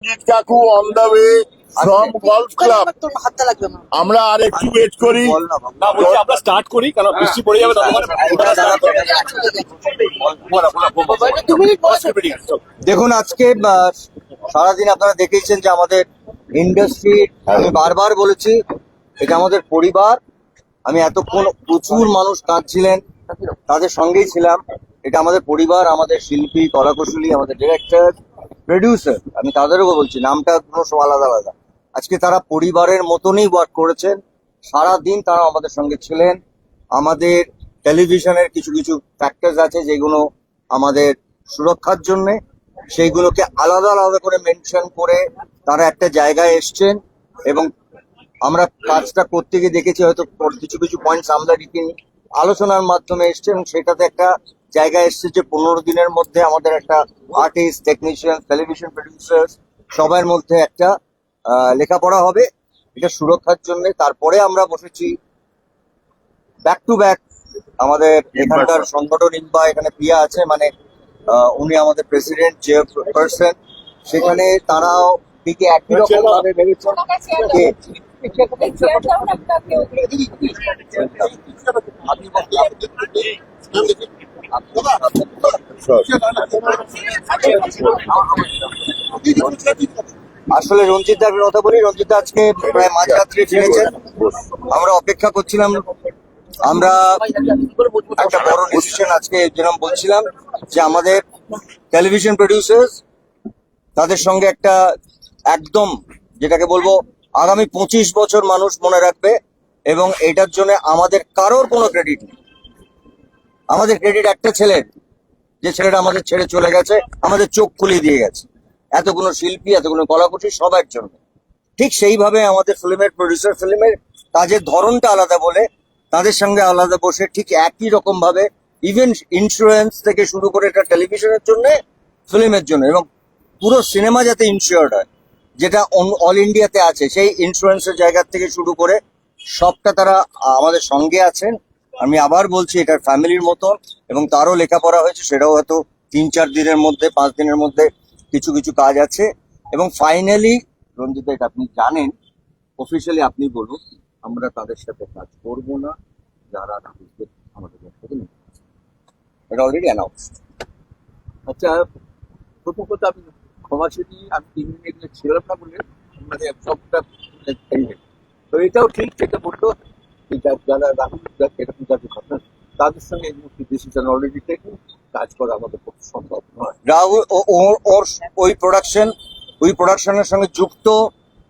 রঞ্জিত কাকু on the way from golf club. আমরা আর একটু ওয়েট করি। না বলছি আমরা স্টার্ট করি, কারণ বৃষ্টি পড়ে যাবে ততক্ষণ। দেখুন, আজকে সারাদিন আপনারা দেখেছেন যে আমাদের ইন্ডাস্ট্রি, আমি বারবার বলেছি এটা আমাদের পরিবার। আমি এতক্ষণ প্রচুর মানুষ কাঁদছিলেন, তাদের সঙ্গেই ছিলাম। এটা আমাদের পরিবার, আমাদের শিল্পী, কলাকুশলী, আমাদের ডিরেক্টর, প্রডিউসার, আমি তাদেরও বলছি, নামটা সব আলাদা আলাদা। আজকে তারা পরিবারের মতনই ওয়ার্ক করেছেন, সারাদিন তারা আমাদের সঙ্গে ছিলেন। আমাদের টেলিভিশনের কিছু কিছু ফ্যাক্টরস আছে যেগুলো আমাদের সুরক্ষার জন্য, সেইগুলোকে আলাদা আলাদা করে মেনশন করে তারা একটা জায়গায় এসছেন। এবং আমরা কাজটা করতে গিয়ে দেখেছি হয়তো কিছু কিছু পয়েন্টস আমরা রীতিনি আলোচনার মাধ্যমে এসছে, এবং সেটাতে একটা জায়গায় এসছে যে 15 দিনের মধ্যে আমাদের একটা আর্টিস্ট, টেকনিশিয়ান, টেলিভিশন প্রডিউসার সবার মধ্যে একটা লেখাপড়া হবে, এটা সুরক্ষার জন্য। তারপরে আমরা বসেছি ব্যাক টু ব্যাক আমাদের এখানকার সংগঠন ইনবা, এখানে প্রিয়া আছে, মানে উনি আমাদের প্রেসিডেন্ট চেয়ারপারসন, সেখানে তারাও দিকে একই রকম ভাবে ভেবেছেন যে আসলে রঞ্জিত দার কথা বলি। রঞ্জিত দা আজকে প্রায় মাঝরাত্রে ফিরেছেন, আমরা অপেক্ষা করছিলাম। আমরা একটা বড় ডিসিশন আজকে যেরকম বলছিলাম যে আমাদের টেলিভিশন প্রডিউসার্স তাদের সঙ্গে একটা একদম যেটাকে বলবো আগামী 25 বছর মানুষ মনে রাখবে, এবং এটার জন্য আমাদের কারোর কোনো ক্রেডিট নেই। আমাদের ক্রেডিট একটা ছেলের, যে ছেলেটা আমাদের ছেড়ে চলে গেছে, আমাদের চোখ খুলিয়ে দিয়ে গেছে এতগুলো শিল্পী, এতগুলো কলাকুশলী সবার জন্য। ঠিক সেইভাবে আমাদের ফিল্মের প্রডিউসার, ফিল্মের কাজের ধরনটা আলাদা বলে তাদের সঙ্গে আলাদা বসে ঠিক একই রকম ভাবে ইভেন ইন্স্যুরেন্স থেকে শুরু করে এটা টেলিভিশনের জন্য, ফিল্মের জন্য, এবং পুরো সিনেমা যাতে ইনশিওর্ড হয় যেটা অল ইন্ডিয়াতে আছে, সেই ইন্স্যুরেন্সের জায়গা থেকে শুরু করে সবটা তারা আমাদের সঙ্গে আছেন। আমি আবার বলছি এটা ফ্যামিলির মতন, এবং তারও লেখাপড়া হয়েছে, সেটাও হয়তো 3-4 দিনের মধ্যে, 5 দিনের মধ্যে কিছু কিছু কাজ আছে। এবং ফাইনালি রঞ্জিত, এটা আপনি জানেন, অফিসিয়ালি আপনি বলুন, আমরা তাদের সাথে কাজ করব না যারা রাহুলকে আমাদের সাথে নিয়ে, এটা অলরেডি অ্যানাউন্সড। আচ্ছা, প্রথম কথা আমি ক্ষমা চেয়ে আমি 3 মিনিট ছিলাম না বলে মানে সবটা তো এটাও ঠিক, যেটা বলতো যারা রাহুল এরকম যাদের কথা তাদের সঙ্গে এই মুহূর্তে ডিসিশন অলরেডি টেকে, কাজ করা আমাদের পক্ষে সম্ভব নয়। রাহুল ওর ওই প্রোডাকশনের সঙ্গে যুক্ত,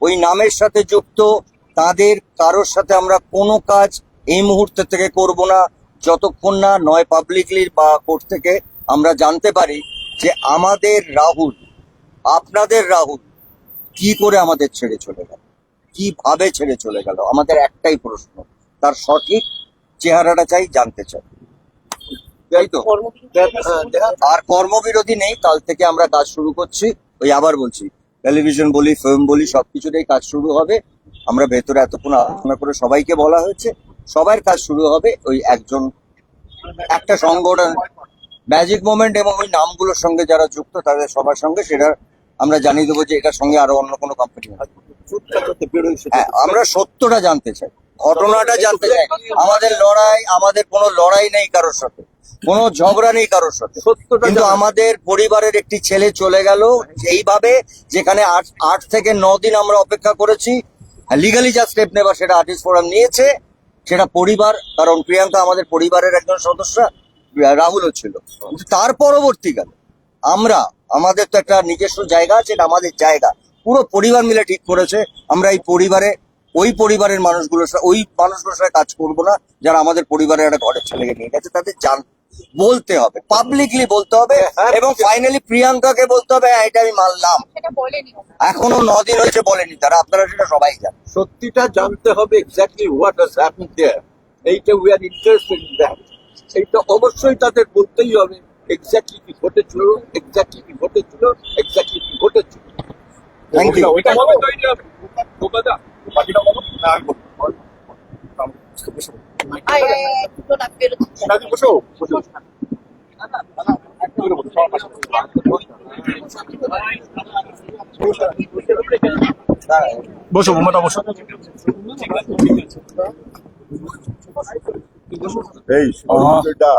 ওই নামের সাথে যুক্ত, তাদের কারোর সাথে আমরা কোনো কাজ এই মুহূর্তে থেকে করব না যতক্ষণ না নয় পাবলিকলি বা কোর্ট থেকে আমরা জানতে পারি যে আমাদের রাহুল, আপনাদের রাহুল কি করে আমাদের ছেড়ে চলে গেল, কিভাবে ছেড়ে চলে গেল। আমাদের একটাই প্রশ্ন, তার সঠিক চেহারাটা চাই, জানতে চাই, তাই তো। আর কর্মবিরতি নেই, কাল থেকে আমরা কাজ শুরু করছি। ওই আবার বলছি, টেলিভিশন বলি, ফিল্ম বলি, সবকিছুতেই কাজ শুরু হবে। আমরা ভেতরে এতক্ষণ আলোচনা করে সবাইকে বলা হয়েছে, সবার কাজ শুরু হবে। ওই একটা সংগঠন ম্যাজিক মোমেন্ট এবং ওই নামগুলোর সঙ্গে যারা যুক্ত তাদের সবার সঙ্গে সেটা আমরা জানিয়ে দেবো যে এটার সঙ্গে আরো অন্য কোনো কোম্পানি হবে। হ্যাঁ, আমরা সত্যটা জানতে চাই, ঘটনাটা জানতে চাই। আমাদের কোনো লড়াই নেই কারোর সাথে, কোনো ঝগড়া নেই কারোর সাথে, কিন্তু আমাদের পরিবারের একটি ছেলে চলে গেল এইভাবে, যেখানে 8 থেকে 9 দিন আমরা অপেক্ষা করেছি লিগালি যা স্টেপ নেবার, সেটা আর্টিস্ট ফোরাম নিয়েছে, সেটা পরিবার, কারণ প্রিয়াঙ্কা আমাদের পরিবারের একজন সদস্য, রাহুলও ছিল। কিন্তু তার পরবর্তীকালে আমাদের তো একটা নিজস্ব জায়গা আছে, এটা আমাদের জায়গা, পুরো পরিবার মিলে ঠিক করেছে আমরা ওই পরিবারের মানুষগুলোর সাথে কাজ করব না যারা আমাদের পরিবারের একটা ঘরের ছেলেকে নিয়ে গেছে। তাদের বলতে হবে, পাবলিকলি বলতে হবে, এবং ফাইনালি প্রিয়াঙ্কাকে বলতে হবে হ্যাঁ এটা আমি মানলাম। এখনো 9 দিন হয়েছে বলেনি তারা, আপনারা সেটা সবাই জানেন। সত্যিটা জানতে হবে, এক্স্যাক্টলি হোয়াট হ্যাজ হ্যাপেন্ড দেয়ার। এইটা we are interested in that. এইটা অবশ্যই তাদের বলতেই হবে, এক্স্যাক্টলি কি ঘটেছিল, এক্স্যাক্টলি কি ঘটেছিল, এক্স্যাক্টলি কি ঘটেছিল। Thank you. ওইটা বলো তো, এইটা ঢোকাদা বাকিটা বলো না, আর বলো বসো বসো। বসো মমতা বসো। এই সরকারটা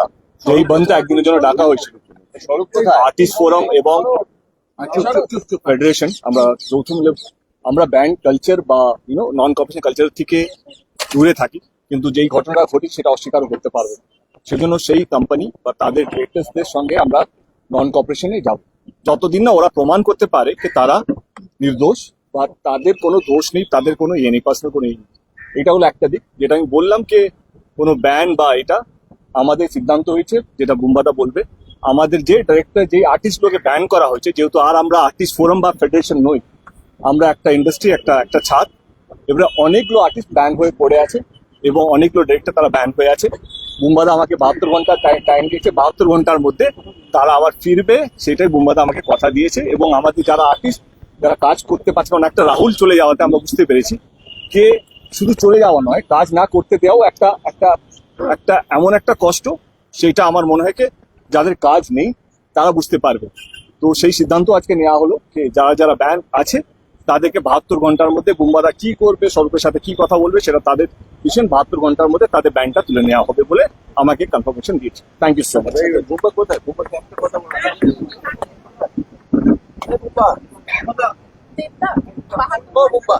এই বন্ধ একদিনের জন্য ডাকা হয়েছিল আর্টিস্ট ফোরাম এবং ফেডারেশন। আমরা যৌথ মিলে আমরা ব্যাংক কালচার বা নন কর্পোরেশন কালচার থেকে দূরে থাকি, কিন্তু যেই ঘটনাটা ঘটি সেটা অস্বীকার করতে পারবে না। সেজন্য সেই কোম্পানি বা তাদের ডিরেক্টরসদের সঙ্গে আমরা নন কর্পোরেশনে যাব যতদিন না ওরা প্রমাণ করতে পারে যে তারা নির্দোষ বা তাদের কোনো দোষ নেই, তাদের কোনো ইয়ে নেই, পার্সোনাল কোনো ইয়ে নেই। এটা হলো একটা দিক যেটা আমি বললাম যে কোনো ব্যান বা এটা আমাদের সিদ্ধান্ত হয়েছে, যেটা বুম্বাদা বলবে। আমাদের যে ডিরেক্টর যে আর্টিস্টগুলোকে ব্যান করা হয়েছে, যেহেতু আর আমরা আর্টিস্ট ফোরাম বা ফেডারেশন নই, আমরা একটা ইন্ডাস্ট্রি, একটা ছাদ। এবারে অনেকগুলো আর্টিস্ট ব্যান হয়ে পড়ে আছে এবং অনেকগুলো ডিরেক্টর তারা ব্যান হয়ে আছে। বুম্বাদা আমাকে 72 ঘন্টা টাইম দিয়েছে, 72 ঘন্টার মধ্যে তারা আবার ফিরবে, সেটাই বুম্বাদা আমাকে কথা দিয়েছে। এবং আমাদের যারা আর্টিস্ট যারা কাজ করতে পারছে, কারণ একটা রাহুল চলে যাওয়াতে আমরা বুঝতে পেরেছি যে শুধু চলে যাওয়া নয়, কাজ না করতে দেওয়াও একটা একটা একটা এমন একটা কষ্ট, সেটা আমার মনে হয় যে যাদের কাজ নেই তারা বুঝতে পারবে। তো সেই সিদ্ধান্ত আজকে নেওয়া হলো যে যারা যারা ব্যান আছে তাদেরকে 72 ঘন্টার মধ্যে বুম্বাদা কি করবে, সরকারের সাথে কি কথা বলবে, সেটা তাদের ভীষণ 72 ঘন্টার মধ্যে তাদের ব্যানটা তুলে নেওয়া হবে বলে আমাকে কনফার্মেশন দিয়েছে। Thank you so much. Bumba কোথায়? বুম্বাকে একটা কথা বলা বুম্বা বুম্বা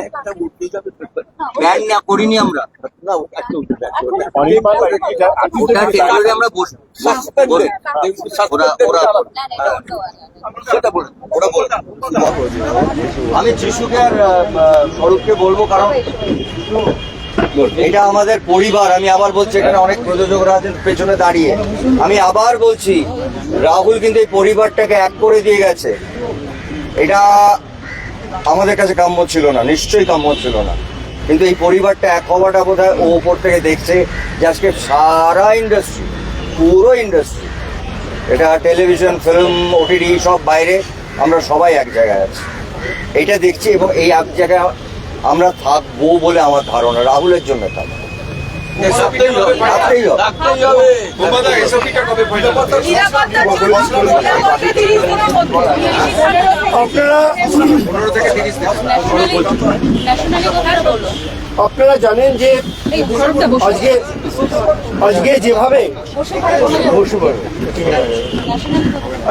একটা উঠতে যাবে ব্যান না করিনি আমরা, না, একটা উঠতে যাবে ওটা টেন্ডারে আমরা বসবো। সেটা বলে ওরা বলে আমি যিশুকে আর স্বরূপকে বলবো, কারণ এটা আমাদের পরিবার। আমি আবার বলছি, এখানে অনেক প্রযোজকরা আছেন পেছনে দাঁড়িয়ে। আমি আবার বলছি, রাহুল কিন্তু এই পরিবারটাকে এক করে দিয়ে গেছে। এটা আমাদের কাছে কাম্য ছিল না, নিশ্চয়ই কাম্য ছিল না, কিন্তু এই পরিবারটা এক হওয়াটা বোধ হয় ও ওপর থেকে দেখছে যে আজকে সারা ইন্ডাস্ট্রি, পুরো ইন্ডাস্ট্রি, এটা টেলিভিশন, ফিল্ম, ওটিটি সব বাইরে, আমরা সবাই এক জায়গায় আছি, এইটা দেখছি। এবং এই এক জায়গায় আমরা থাকবো বলে আমার ধারণা, রাহুলের জন্য থাকবো। থাকতেই হবে। আপনারা জানেন যে আজকে যেভাবে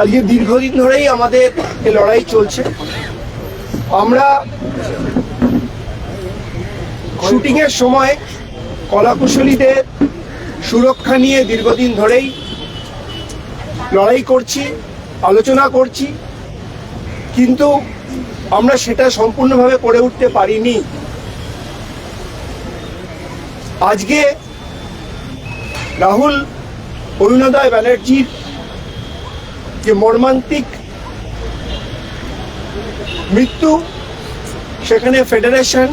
আজকে দীর্ঘদিন ধরেই আমাদের এই লড়াই চলছে। আমরা শুটিং এর সময় কলাকুশলীদের সুরক্ষা নিয়ে দীর্ঘদিন ধরেই লড়াই করছি, আলোচনা করছি, কিন্তু আমরা সেটা সম্পূর্ণভাবে করে উঠতে পারিনি। আজকে রাহুল অরুণোদয় ব্যানার্জির যে মর্মান্তিক মৃত্যু, সেখানে ফেডারেশন,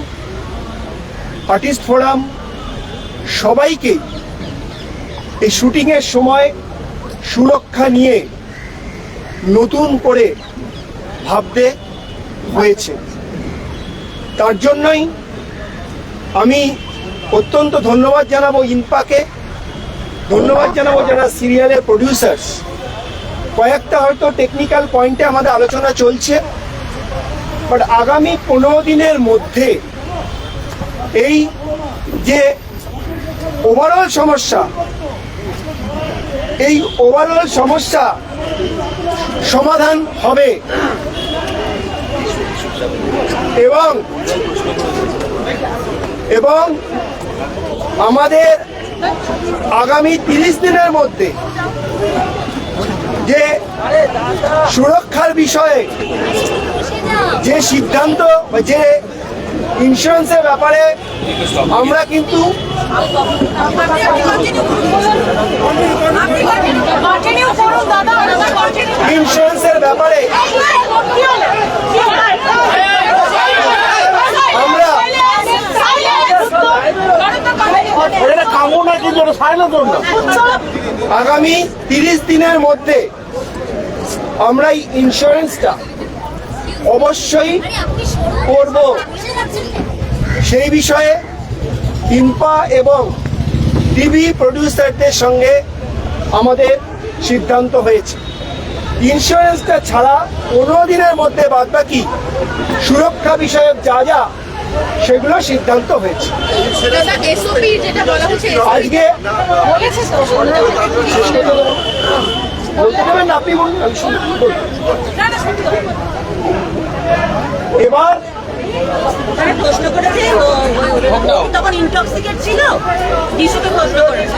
আর্টিস্ট ফোরাম সবাইকে এই শুটিংয়ের সময় সুরক্ষা নিয়ে নতুন করে ভাবতে হয়েছে। তার জন্যই আমি অত্যন্ত ধন্যবাদ জানাবো ইনপাকে, ধন্যবাদ জানাবো যারা সিরিয়ালের প্রডিউসার্স। কয়েকটা হয়তো টেকনিক্যাল পয়েন্টে আমাদের আলোচনা চলছে, বাট আগামী 15 দিনের মধ্যে এই যে ওভারঅল সমস্যা, এই ওভারঅল সমস্যা সমাধান হবে এবং আমাদের আগামী 30 দিনের মধ্যে যে সুরক্ষার বিষয়ে যে সিদ্ধান্ত, যে ইন্স্যুরেন্সের ব্যাপারে আমরা কিন্তু ইন্স্যুরেন্সের ব্যাপারে আমরা আগামী 30 দিনের মধ্যে আমরা এই ইন্স্যুরেন্সটা অবশ্যই করব। সেই বিষয়ে টিম্পা এবং টিভি প্রডিউসারদের সঙ্গে আমাদের সিদ্ধান্ত হয়েছে ইন্স্যুরেন্সটা ছাড়া 15 দিনের মধ্যে বাদবাকি সুরক্ষা বিষয়ক যা যা সেগুলো সিদ্ধান্ত হয়েছে। এসওপি যেটা বলা হচ্ছে আজকে বলেছে তো বলতে দেবেন না, আপনি বলুন, আমি শুনবো। এবার তারা প্রশ্ন করেছে তখন ইনটক্সিকেট ছিল, ডিসুকে প্রশ্ন করেছে।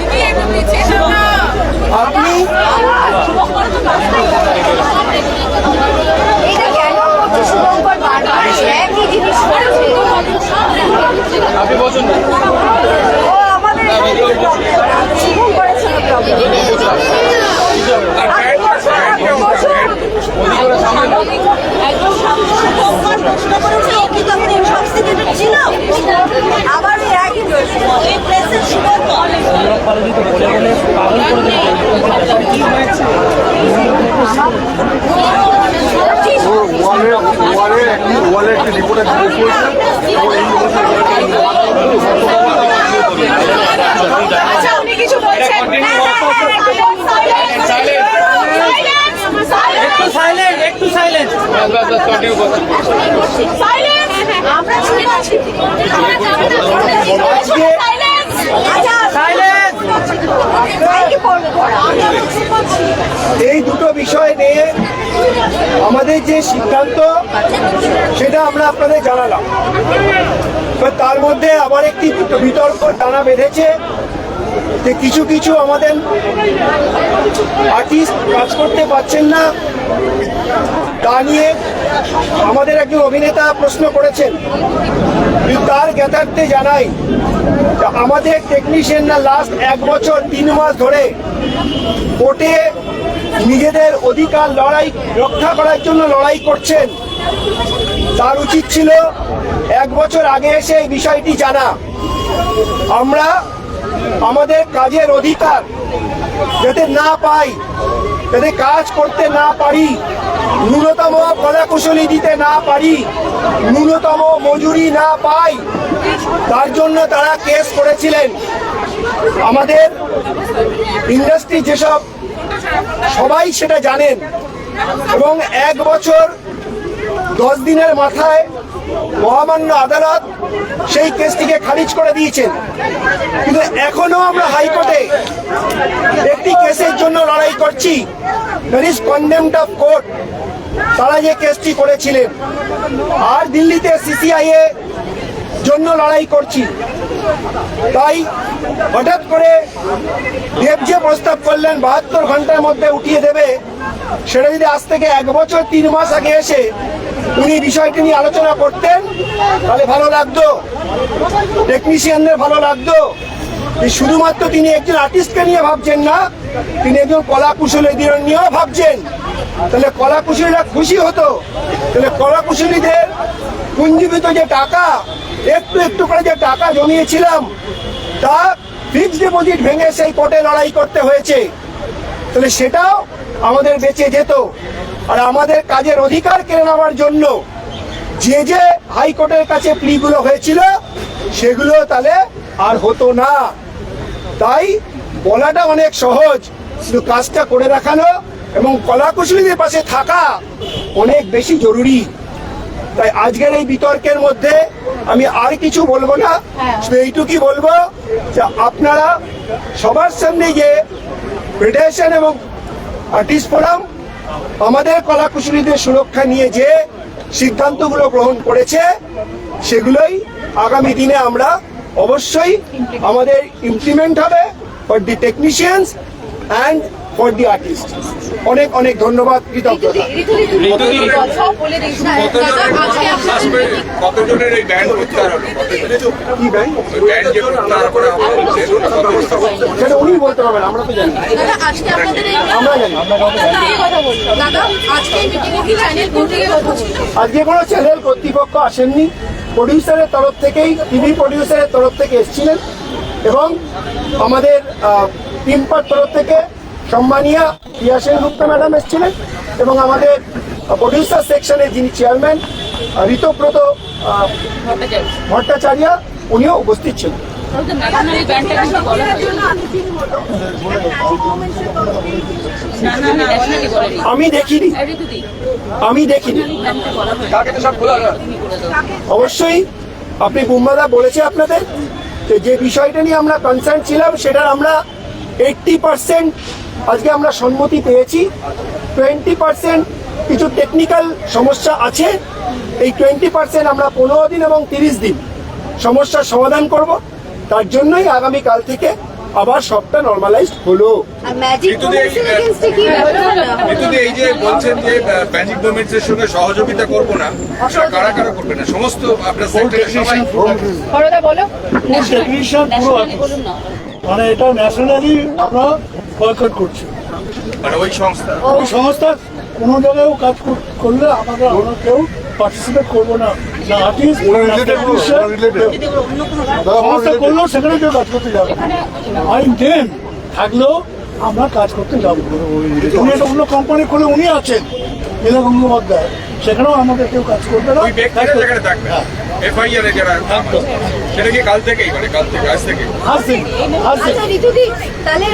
আপনি এটা কেন করছে শুভঙ্কর বারবার একই জিনিস করছে ও আমাদের শুভঙ্করের সঙ্গে প্রবলেম একদম শুভঙ্কর প্রশ্ন করেছে ও কি তখন ইনটক্সিকেটেড ছিল, আবার ওই একই প্রশ্ন এই প্রেসের শুভঙ্কর। আচ্ছা উনি কিছু বলছেন আমরা শুনে আছি এই দুটো বিষয় নিয়ে আমাদের যে সিদ্ধান্ত সেটা আমরা আপনাদের জানালাম। এবার তার মধ্যে আবার একটি বিতর্ক টানা বেঁধেছে যে কিছু কিছু আমাদের আর্টিস্ট কাজ করতে পারছেন না, তা নিয়ে আমাদের একজন অভিনেতা প্রশ্ন করেছেন। তার জ্ঞাতার্থে জানাই যে আমাদের টেকনিশিয়ানরা লাস্ট 1 বছর 3 মাস ধরে কোর্টে নিজেদের অধিকার রক্ষা করার জন্য লড়াই করছেন। তার উচিত ছিল 1 বছর আগে এসে এই বিষয়টি জানা। আমরা আমাদের কাজের অধিকার যাতে না পাই, যাতে কাজ করতে না পারি, ন্যূনতম কলাকুশলী দিতে না পারি, ন্যূনতম মজুরি না পাই, তার জন্য তারা কেস করেছিলেন। আমাদের ইন্ডাস্ট্রি যেসব সবাই সেটা জানেন এবং 1 বছর 10 দিনের মাথায় মহামান্য আদালত সেই কেসটিকে খারিজ করে দিয়েছেন। কিন্তু এখনো আমরা হাইকোর্টে একটি কেসের জন্য লড়াই করছি, that is condemned of court. তারা যে কেসটি করেছিলেন, আর দিল্লিতে সিসিআই এ জন্য লড়াই করছি। তাই হঠাৎ করে দেব যে প্রস্তাব করলেন 72 ঘন্টার মধ্যে উঠিয়ে দেবে, সেটা যদি আজ থেকে 1 বছর 3 মাস আগে এসে উনি বিষয়টি নিয়ে আলোচনা করতেন তাহলে ভালো লাগতো, টেকনিশিয়ানদের ভালো লাগতো। শুধুমাত্র তিনি একজন আর্টিস্টকে নিয়ে ভাবছেন না, তিনি একজন কলা কুশলীদের নিয়েও ভাবছেন। তাহলে কলা কুশলীরা খুশি হতো। তাহলে কলা কুশলীদের পুঞ্জীবিত যে টাকা, একটু একটু করে যে টাকা জমিয়েছিলাম, তা ফিক্সড ডিপোজিট ভেঙে সেই কোর্টে লড়াই করতে হয়েছে। তাহলে সেটাও আমাদের বেঁচে যেত। আর আমাদের কাজের অধিকার কেড়ে নেওয়ার জন্য যে যে হাইকোর্টের কাছে প্লিগুলো হয়েছিল সেগুলো তাহলে আর হতো না। তাই বলাটা অনেক সহজ, শুধু কাজটা করে দেখানো এবং কলাকুশলীদের পাশে থাকা অনেক বেশি জরুরি। তাই আজকের এই বিতর্কের মধ্যে আমি আর কিছু বলবো না, শুধু এইটুকুই বলবো যে আপনারা সবার সামনে যে ফেডারেশন এবং আর্টিস্ট ফোরাম আমাদের কলাকুশলীদের সুরক্ষা নিয়ে যে সিদ্ধান্তগুলো গ্রহণ করেছে সেগুলোই আগামী দিনে আমরা অবশ্যই আমাদের ইমপ্লিমেন্ট হবে for the technicians and for the artist. অনেক অনেক ধন্যবাদ, কৃতজ্ঞতা। কতজনের এই ব্যান্ড প্রত্যাহার হলো? কি ভাই ব্যান্ড যে প্রত্যাহার করা হচ্ছে সেটা উনি বলতে পারবেন, আমরা তো জানি না। আজকে আপনাদের আমরা জানি দাদা আজকে মিটিংয়ে কি চ্যানেল থেকে কথা ছিল? আজকে কোনো চ্যানেল কর্তৃপক্ষ আসেননি, প্রডিউসারের তরফ থেকেই, টিভি প্রডিউসারের তরফ থেকে এসেছিলেন এবং আমাদের টিম্পার তরফ থেকে সম্মানীয় প্রিয়া সেনগুপ্ত ম্যাডাম এসেছিলেন এবং আমাদের প্রডিউসার সেকশনের যিনি চেয়ারম্যান ঋতব্রত ভট্টাচার্য উনিও উপস্থিত ছিলেন। আমি দেখিনি, অবশ্যই আপনি বুম্বাদা বলেছে আপনাদের যে বিষয়টা নিয়ে আমরা কনসার্ন ছিলাম সেটার আমরা 80% আজকে আমরা সম্মতি পেয়েছি। 20% কিছু টেকনিক্যাল সমস্যা আছে, এই 20% আমরা 15 দিন এবং 30 দিন সমস্যার সমাধান করব। তার জন্যই আগামীকাল থেকে আবার সবটা নর্মালাইজড হলো। আর ম্যাজিক মোমেন্টসের এগেইনস্টে কি কিন্তু এই যে বলছেন যে ম্যাজিক মোমেন্টস এর সঙ্গে সহযোগিতা করব না, সেটা কারা কারা করবে না? সমস্ত আপনার সেক্টরের সবাই। বড়দা বলো। টেকনিশিয়ান পুরো আছে, মানে এটা ন্যাশনালি আমরা বয়কট করছি। মানে ওই সংস্থা ওই সংস্থা কোনো জায়গায়ও কাজ করলে আমরা কেউ পার্টিসিপেট করবো না, না আর্টিস্ট সংস্থা করলেও সেখানে কেউ কাজ করতে যাবে। আইন দেন থাকলেও আমরা কাজ করতে যাবো। উনি একটা অন্য কোম্পানি করে উনি আছেন এরা গঙ্গোপাধ্যায়, সেখানেও আমাদের কেউ কাজ করবে না। ওই ব্যক্তিরা যেখানে থাকবে এফআইআর এ যারা সেটা কি কাল থেকেই, মানে কাল থেকে আজ থেকে? আচ্ছা ঋতুদি, তাহলে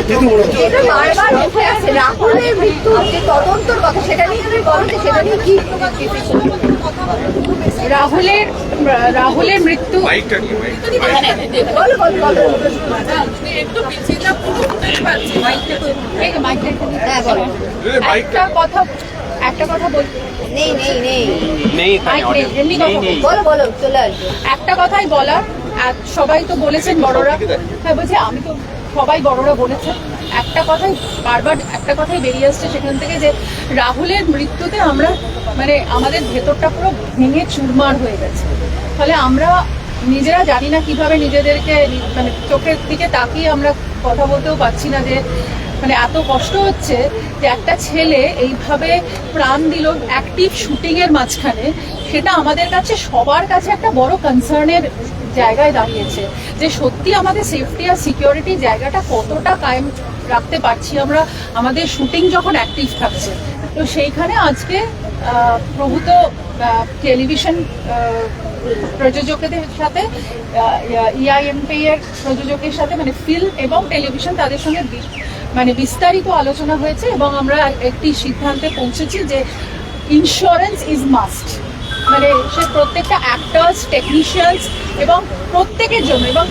এটা বারবার উঠে আসছে রাহুলের মৃত্যু যে তদন্তর কথা, সেটা নিয়ে তুমি বলো যে সেটা নিয়ে কি রাহুলের মৃত্যু মাইকটা নিয়ে বলো বলো বলো। হ্যাঁ বলো। একটা কথা বল। নেই নেই নেই মাইক নেই, এমনি কথা বল। বলো বলো চলে আসবে। একটা কথাই বলার, আর সবাই তো বলেছেন বড়রা, হ্যাঁ বলছি আমি তো, সবাই বড়রা বলেছেন একটা কথাই, বারবার একটা কথাই বেরিয়ে আসছে সেখান থেকে যে রাহুলের মৃত্যুতে আমরা মানে আমাদের ভেতরটা পুরো ভেঙে চুরমার হয়ে গেছে। ফলে আমরা নিজেরা জানি না কিভাবে নিজেদেরকে মানে চোখের দিকে তাকিয়ে আমরা কথা বলতেও পারছি না, যে মানে এত কষ্ট হচ্ছে যে একটা ছেলে এইভাবে প্রাণ দিল অ্যাক্টিভ শুটিং এর মাঝখানে। সেটা আমাদের কাছে সবার কাছে একটা বড় কনসার্নের জায়গায় দাঁড়িয়েছে যে সত্যি আমাদের সেফটি আর সিকিউরিটি জায়গাটা কতটা কায়েম রাখতে পারছি আমরা আমাদের শুটিং যখন অ্যাক্টিভ থাকছে। তো সেইখানে আজকে প্রভূত টেলিভিশন প্রযোজকদের সাথে ইআইএমপি এর প্রযোজকের সাথে মানে ফিল্ম এবং টেলিভিশন তাদের সঙ্গে মানে বিস্তারিত আলোচনা হয়েছে এবং আমরা একটি সিদ্ধান্তে পৌঁছেছি যে ইন্স্যুরেন্স ইজ মাস্ট, মানে সে প্রত্যেকটা অ্যাক্টার্স, টেকনিশিয়ানস এবং প্রত্যেকের জন্য, এবং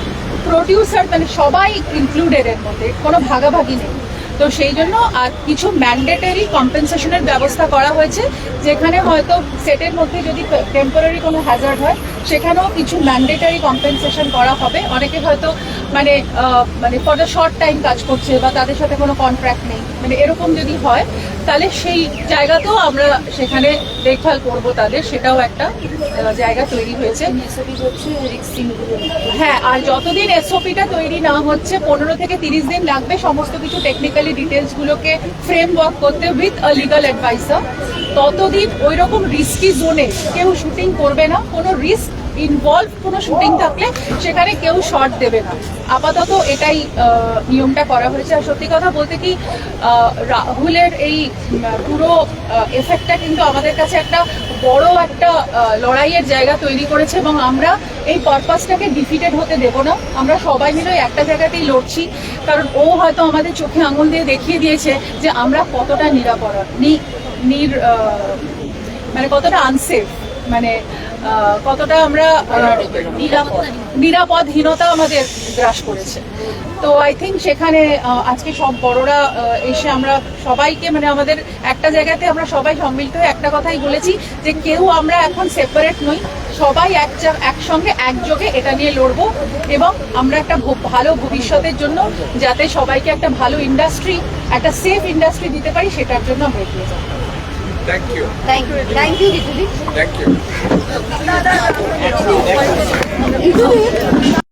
প্রডিউসার মানে সবাই ইনক্লুডেড এর মধ্যে, কোনো ভাগাভাগি নেই। তো সেই জন্য আর কিছু ম্যান্ডেটারি কম্পেনসেশনের ব্যবস্থা করা হয়েছে, যেখানে হয়তো সেটের মধ্যে যদি টেম্পোরারি কোনো হ্যাজার্ড হয় সেখানেও কিছু ম্যান্ডেটারি কম্পেনসেশন করা হবে। অনেকে হয়তো মানে মানে ফর দ্য শর্ট টাইম কাজ করছে বা তাদের সাথে কোনো কন্ট্রাক্ট নেই, মানে এরকম যদি হয় তাহলে সেই জায়গাতেও আমরা সেখানে দেখভাল করবো তাদের, সেটাও একটা জায়গা তৈরি হয়েছে। হ্যাঁ, আর যতদিন এসওপিটা তৈরি না হচ্ছে 15 থেকে 30 দিন লাগবে সমস্ত কিছু টেকনিক্যালি ডিটেলসগুলোকে ফ্রেমওয়ার্ক করতে উইথ আ লিগাল অ্যাডভাইসার। ততদিন ওই রকম রিস্কি জোনে কেউ শুটিং করবে না, কোনো রিস্ক ইনভলভ কোনো শুটিং থাকলে সেখানে কেউ শর্ট দেবে না। আপাতত এটাই নিয়মটা করা হয়েছে। আর সত্যি কথা বলতে কি রাহুলের এই পুরো এফেক্টটা কিন্তু আমাদের কাছে একটা বড় একটা লড়াইয়ের জায়গা তৈরি করেছে এবং আমরা এই পারপাসটাকে ডিফিটেড হতে দেব না। আমরা সবাই মিলে একটা জায়গাতেই লড়ছি, কারণ ও হয়তো আমাদের চোখে আঙুল দিয়ে দেখিয়ে দিয়েছে যে আমরা কতটা নিরাপদ মানে কতটা আনসেফ, মানে কতটা আমরা নিরাপদহীনতা আমাদের গ্রাস করেছে। তো আই থিঙ্ক সেখানে আজকে সব বড়রা এসে আমরা সবাইকে মানে আমাদের একটা জায়গাতে আমরা সবাই সম্মিলিত হয়ে একটা কথাই বলেছি যে কেউ আমরা এখন সেপারেট নই, সবাই একসঙ্গে একযোগে এটা নিয়ে লড়বো এবং আমরা একটা ভালো ভবিষ্যতের জন্য যাতে সবাইকে একটা ভালো ইন্ডাস্ট্রি, একটা সেফ ইন্ডাস্ট্রি দিতে পারি সেটার জন্য আমরা এগিয়ে যাবো। Thank you. থ্যাংক ইউ ঋতুদি। Thank you. ঋতুদি